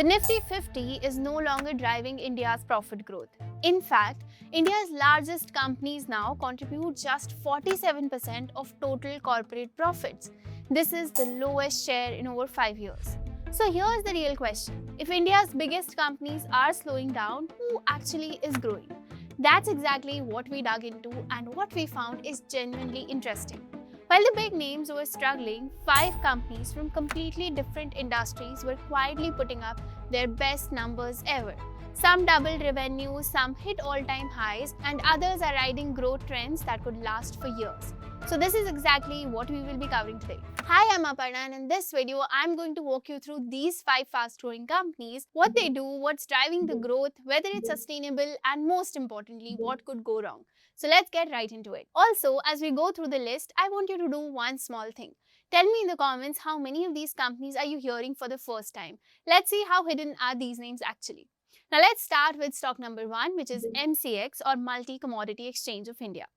The Nifty 50 is no longer driving India's profit growth. In fact, India's largest companies now contribute just 47% of total corporate profits. This is the lowest share in over 5 years. So here's the real question. If India's biggest companies are slowing down, who actually is growing? That's exactly what we dug into, and what we found is genuinely interesting. While the big names were struggling, 5 companies from completely different industries were quietly putting up their best numbers ever. Some doubled revenue, some hit all-time highs, and others are riding growth trends that could last for years. So this is exactly what we will be covering today. Hi, I'm Aparna, and in this video, I'm going to walk you through these 5 fast-growing companies, what they do, what's driving the growth, whether it's sustainable, and most importantly, what could go wrong. So let's get right into it. Also, as we go through the list, I want you to do one small thing. Tell me in the comments how many of these companies are you hearing for the first time. Let's see how hidden are these names actually. Now let's start with stock number 1, which is MCX, or Multi Commodity Exchange of India.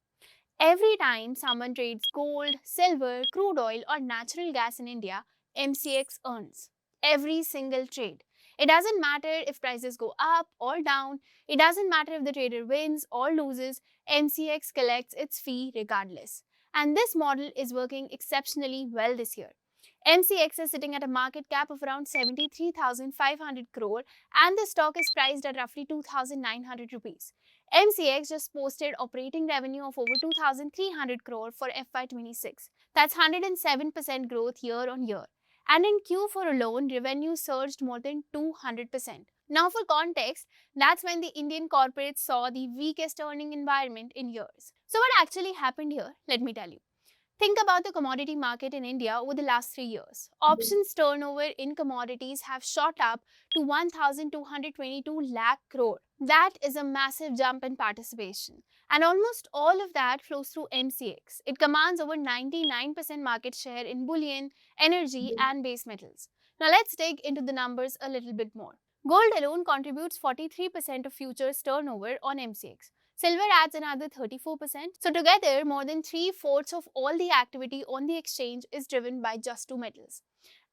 Every time someone trades gold, silver, crude oil, or natural gas in India, MCX earns. Every single trade. It doesn't matter if prices go up or down. It doesn't matter if the trader wins or loses. MCX collects its fee regardless. And this model is working exceptionally well this year. MCX is sitting at a market cap of around 73,500 crore, and the stock is priced at roughly 2,900 rupees. MCX just posted operating revenue of over 2,300 crore for FY26. That's 107% growth year on year. And in Q4 alone, revenue surged more than 200%. Now for context, that's when the Indian corporates saw the weakest earning environment in years. So what actually happened here? Let me tell you. Think about the commodity market in India over the last 3 years. Options turnover in commodities have shot up to 1,222 lakh crore. That is a massive jump in participation. And almost all of that flows through MCX. It commands over 99% market share in bullion, energy, and base metals. Now let's dig into the numbers a little bit more. Gold alone contributes 43% of futures turnover on MCX. Silver adds another 34%. So together, more than 3/4 of all the activity on the exchange is driven by just 2 metals.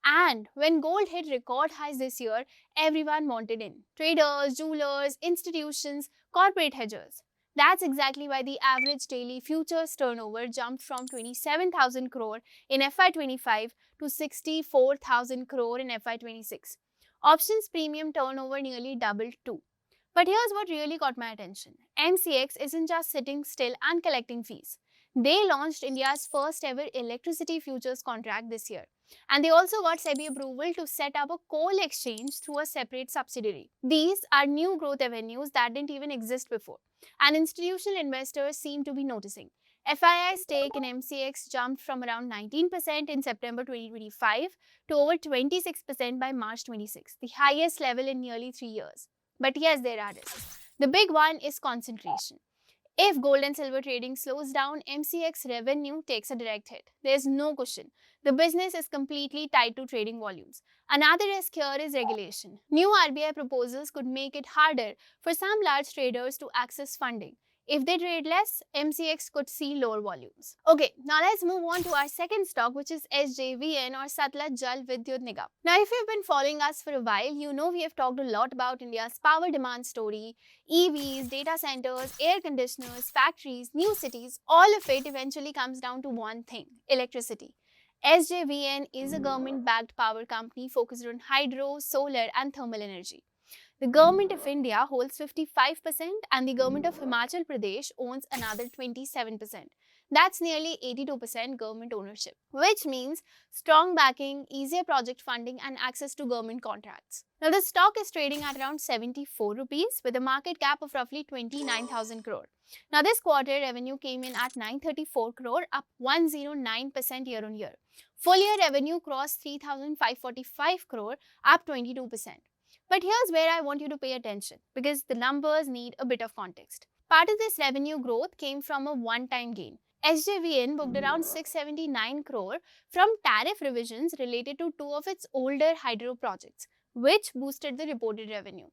And when gold hit record highs this year, everyone wanted in. Traders, jewelers, institutions, corporate hedgers. That's exactly why the average daily futures turnover jumped from 27,000 crore in FY25 to 64,000 crore in FY26. Options premium turnover nearly doubled too. But here's what really caught my attention. MCX isn't just sitting still and collecting fees. They launched India's first ever electricity futures contract this year. And they also got SEBI approval to set up a coal exchange through a separate subsidiary. These are new growth avenues that didn't even exist before. And institutional investors seem to be noticing. FII's stake in MCX jumped from around 19% in September 2025 to over 26% by March 26, the highest level in nearly 3 years. But yes, there are risks. The big one is concentration. If gold and silver trading slows down, MCX revenue takes a direct hit. There's no cushion. The business is completely tied to trading volumes. Another risk here is regulation. New RBI proposals could make it harder for some large traders to access funding. If they trade less, MCX could see lower volumes. Okay, now let's move on to our second stock, which is SJVN, or Satluj Jal Vidyut Nigam. Now, if you've been following us for a while, you know we have talked a lot about India's power demand story, EVs, data centers, air conditioners, factories, new cities. All of it eventually comes down to one thing: electricity. SJVN is a government-backed power company focused on hydro, solar, and thermal energy. The government of India holds 55% and the government of Himachal Pradesh owns another 27%. That's nearly 82% government ownership, which means strong backing, easier project funding, and access to government contracts. Now, the stock is trading at around 74 rupees with a market cap of roughly 29,000 crore. Now, this quarter revenue came in at 934 crore, up 109% year on year. Full year revenue crossed 3,545 crore, up 22%. But here's where I want you to pay attention, because the numbers need a bit of context. Part of this revenue growth came from a one-time gain. SJVN booked around 679 crore from tariff revisions related to 2 of its older hydro projects, which boosted the reported revenue.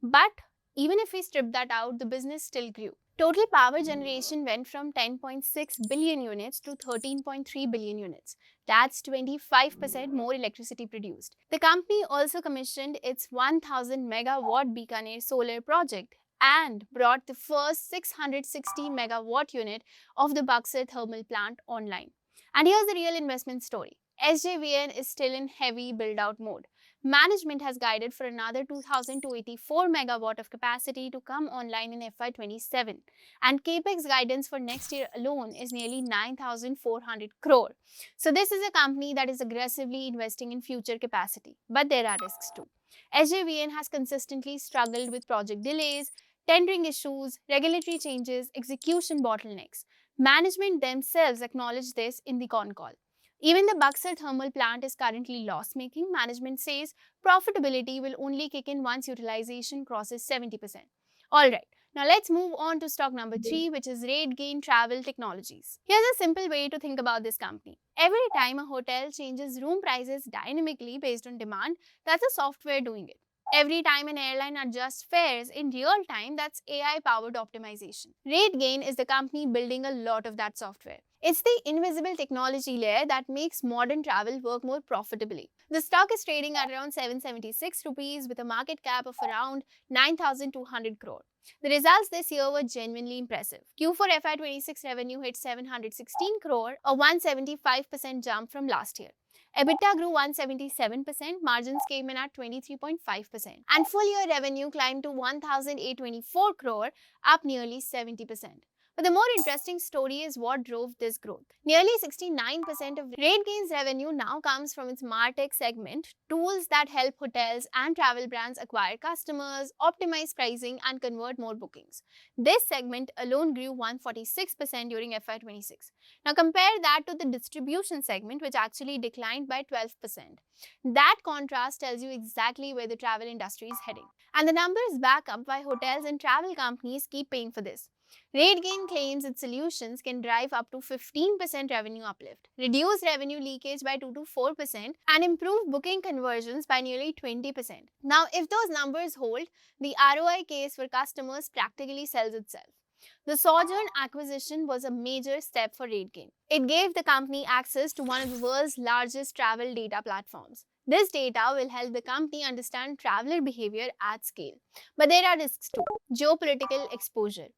But even if we strip that out, the business still grew. Total power generation went from 10.6 billion units to 13.3 billion units. That's 25% more electricity produced. The company also commissioned its 1000 megawatt Bikaner solar project and brought the first 660 megawatt unit of the Buxar thermal plant online. And here's the real investment story. SJVN is still in heavy build-out mode. Management has guided for another 2,284 megawatt of capacity to come online in FY27, and capex guidance for next year alone is nearly 9,400 crore. So this is a company that is aggressively investing in future capacity, but there are risks too. SJVN has consistently struggled with project delays, tendering issues, regulatory changes, execution bottlenecks. Management themselves acknowledge this in the con call. Even the Buxar thermal plant is currently loss-making. Management says profitability will only kick in once utilization crosses 70%. Alright, now let's move on to stock number 3, which is RateGain Travel Technologies. Here's a simple way to think about this company. Every time a hotel changes room prices dynamically based on demand, that's a software doing it. Every time an airline adjusts fares in real time, that's AI-powered optimization. RateGain is the company building a lot of that software. It's the invisible technology layer that makes modern travel work more profitably. The stock is trading at around 776 rupees with a market cap of around 9,200 crore. The results this year were genuinely impressive. Q4 FY26 revenue hit 716 crore, a 175% jump from last year. EBITDA grew 177%, margins came in at 23.5%, and full year revenue climbed to 1,824 crore, up nearly 70%. But the more interesting story is what drove this growth. Nearly 69% of RateGain's revenue now comes from its MarTech segment, tools that help hotels and travel brands acquire customers, optimize pricing, and convert more bookings. This segment alone grew 146% during FY26. Now compare that to the distribution segment, which actually declined by 12%. That contrast tells you exactly where the travel industry is heading. And the numbers back up why hotels and travel companies keep paying for this. RateGain claims its solutions can drive up to 15% revenue uplift, reduce revenue leakage by 2 to 4%, and improve booking conversions by nearly 20%. Now, if those numbers hold, the ROI case for customers practically sells itself. The Sojourn acquisition was a major step for RateGain. It gave the company access to one of the world's largest travel data platforms. This data will help the company understand traveler behavior at scale. But there are risks too. Geopolitical exposure.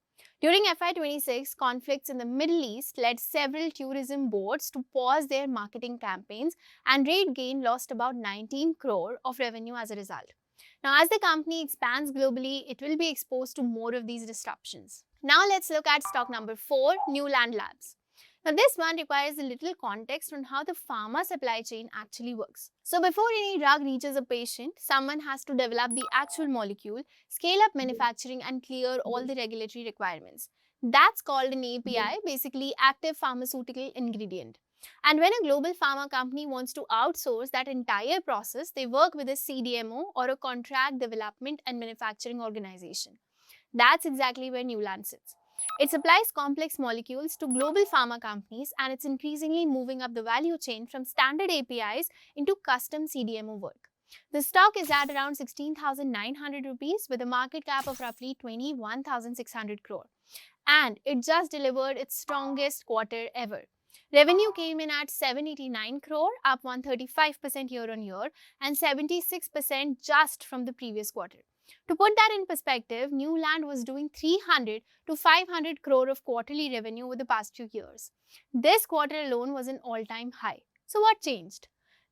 During FY26, conflicts in the Middle East led several tourism boards to pause their marketing campaigns, and RateGain lost about 19 crore of revenue as a result. Now, as the company expands globally, it will be exposed to more of these disruptions. Now, let's look at stock number 4, Neuland Labs. Now, this one requires a little context on how the pharma supply chain actually works. So, before any drug reaches a patient, someone has to develop the actual molecule, scale up manufacturing, and clear all the regulatory requirements. That's called an API, basically active pharmaceutical ingredient. And when a global pharma company wants to outsource that entire process, they work with a CDMO or a contract development and manufacturing organization. That's exactly where Neuland sits. It supplies complex molecules to global pharma companies, and it's increasingly moving up the value chain from standard APIs into custom CDMO work. The stock is at around 16,900 rupees with a market cap of roughly 21,600 crore. And it just delivered its strongest quarter ever. Revenue came in at 789 crore, up 135% year on year, and 76% just from the previous quarter. To put that in perspective, Neuland was doing 300 to 500 crore of quarterly revenue over the past few years. This quarter alone was an all-time high. So what changed?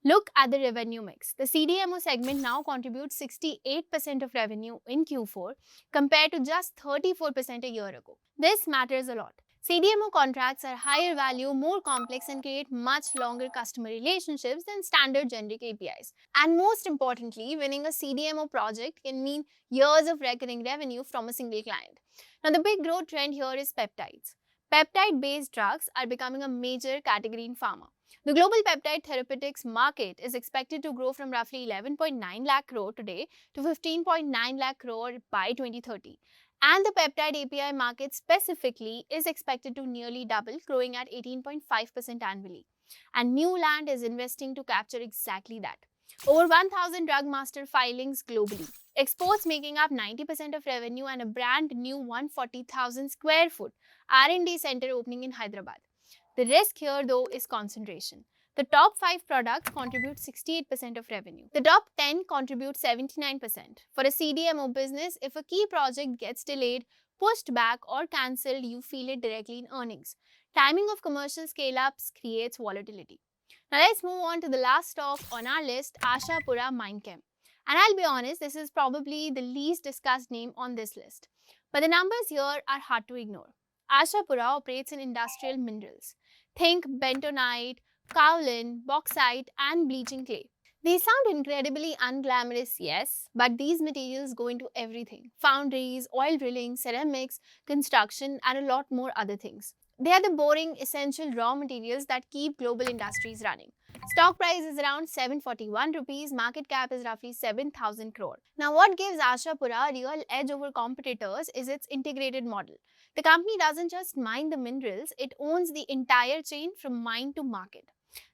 Look at the revenue mix. The CDMO segment now contributes 68% of revenue in Q4 compared to just 34% a year ago. This matters a lot. CDMO contracts are higher value, more complex, and create much longer customer relationships than standard generic APIs. And most importantly, winning a CDMO project can mean years of recurring revenue from a single client. Now, the big growth trend here is peptides. Peptide-based drugs are becoming a major category in pharma. The global peptide therapeutics market is expected to grow from roughly 11.9 lakh crore today to 15.9 lakh crore by 2030. And the peptide API market specifically is expected to nearly double, growing at 18.5% annually. And Neuland is investing to capture exactly that. Over 1,000 drug master filings globally. Exports making up 90% of revenue and a brand new 140,000 square foot R&D center opening in Hyderabad. The risk here though is concentration. The top 5 products contribute 68% of revenue. The top 10 contribute 79%. For a CDMO business, if a key project gets delayed, pushed back or cancelled, you feel it directly in earnings. Timing of commercial scale-ups creates volatility. Now let's move on to the last stock on our list, Ashapura Minechem. And I'll be honest, this is probably the least discussed name on this list. But the numbers here are hard to ignore. Ashapura operates in industrial minerals. Think bentonite, kaolin, bauxite, and bleaching clay. They sound incredibly unglamorous, yes, but these materials go into everything: foundries, oil drilling, ceramics, construction, and a lot more other things. They are the boring, essential raw materials that keep global industries running. Stock price is around 741 rupees, market cap is roughly 7,000 crore. Now, what gives Ashapura a real edge over competitors is its integrated model. The company doesn't just mine the minerals, it owns the entire chain from mine to market.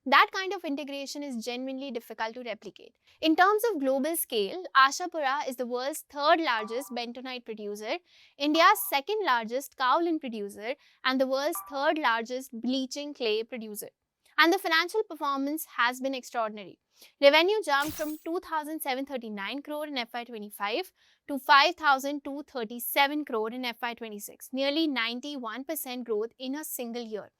That kind of integration is genuinely difficult to replicate. In terms of global scale, Ashapura is the world's third largest bentonite producer, India's second largest kaolin producer, and the world's third largest bleaching clay producer. And the financial performance has been extraordinary. Revenue jumped from 2,739 crore in FY25 to 5,237 crore in FY26, nearly 91% growth in a single year.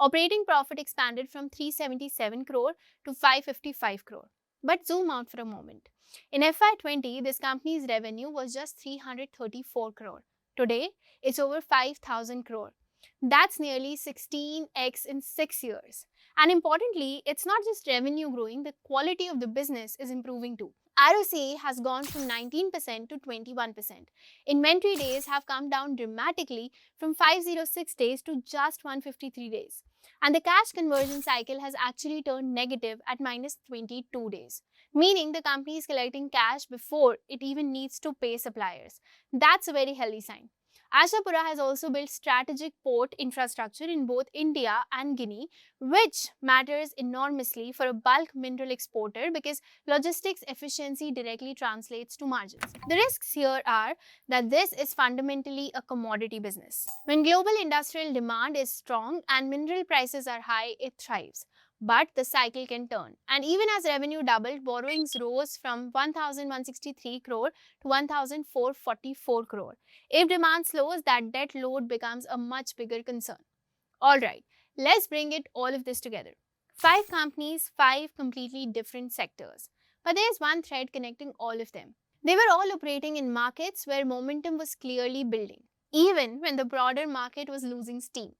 Operating profit expanded from 377 crore to 555 crore. But zoom out for a moment. In FY20, this company's revenue was just 334 crore. Today, it's over 5,000 crore. That's nearly 16x in 6 years. And importantly, it's not just revenue growing, the quality of the business is improving too. ROCE has gone from 19% to 21%. Inventory days have come down dramatically from 506 days to just 153 days. And the cash conversion cycle has actually turned negative at minus 22 days, meaning the company is collecting cash before it even needs to pay suppliers. That's a very healthy sign. Ashapura has also built strategic port infrastructure in both India and Guinea, which matters enormously for a bulk mineral exporter because logistics efficiency directly translates to margins. The risks here are that this is fundamentally a commodity business. When global industrial demand is strong and mineral prices are high, it thrives. But the cycle can turn. And even as revenue doubled, borrowings rose from 1,163 crore to 1,444 crore. If demand slows, that debt load becomes a much bigger concern. Alright, let's bring all of this together. 5 companies, 5 completely different sectors. But there's one thread connecting all of them. They were all operating in markets where momentum was clearly building, even when the broader market was losing steam.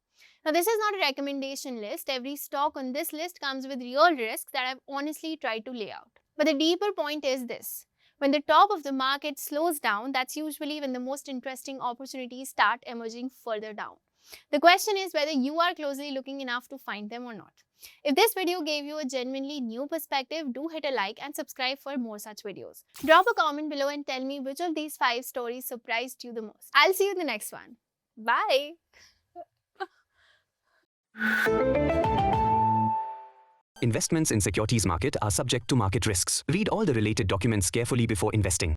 Now, this is not a recommendation list. Every stock on this list comes with real risks that I've honestly tried to lay out. But the deeper point is this. When the top of the market slows down, that's usually when the most interesting opportunities start emerging further down. The question is whether you are closely looking enough to find them or not. If this video gave you a genuinely new perspective, do hit a like and subscribe for more such videos. Drop a comment below and tell me which of these 5 stories surprised you the most. I'll see you in the next one. Bye! Investments in securities market are subject to market risks. Read all the related documents carefully before investing.